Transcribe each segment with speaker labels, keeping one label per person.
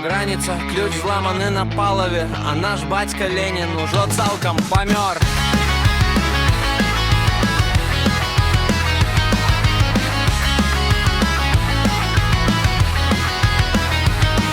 Speaker 1: Границя, ключ зламаний на паливі, а наш батько Ленін уже цалком помер.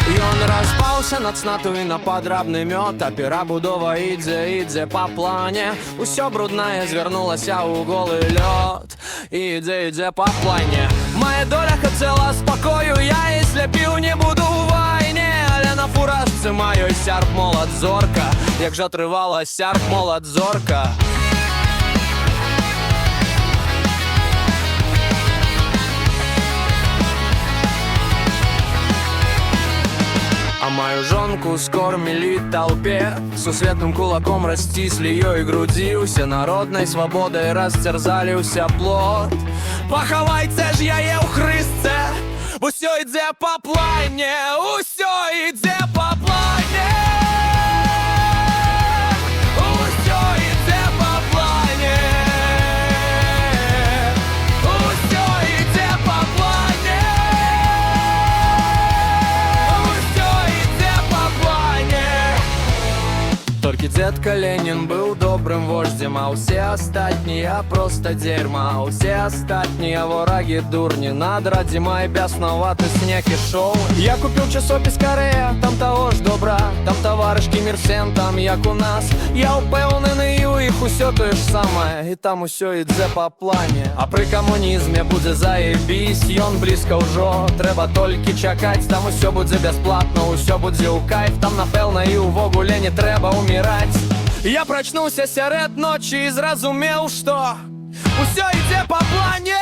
Speaker 1: І он розпався над цнатою на подрабний мед, а перебудова ідзе по плані. Усё брудне звернулося у голий льот. Ідзе по плані. Моя доля хотіла спокою, я і сліпів не буду у війні. Але на фуражці маю сярп молод зорка. Як же тривала сярп молод зорка. А мою жонку скормили толпе, сусветным кулаком растисли ее и груди. Всенародной свободой растерзали уся плод. Поховайте ж я є у Христе, усё йде по плані, усё йде по плані. Усё йде по плані. Усё йде по плані. Только дедка Ленин был добрым вождем, а все остальные просто дерьма. А все остальные вораги дурни, надра, Дима и бесноватый снег и шоу. Я купил часопис Корея, там того ж добра, там товаришки Мірсен, там як у нас. Я упевнений, у їх усё то ж саме, і там усё йде по плані. А при комунізмі буде заєбісь, ён близько ўжо, треба толькі чакаць. Там усё будзе бясплатно, усё будзе ў кайф, там напэўна і увогуле не трэба умирать. Я прочнулся сяред ночи и зразумел, что усё йде по плані.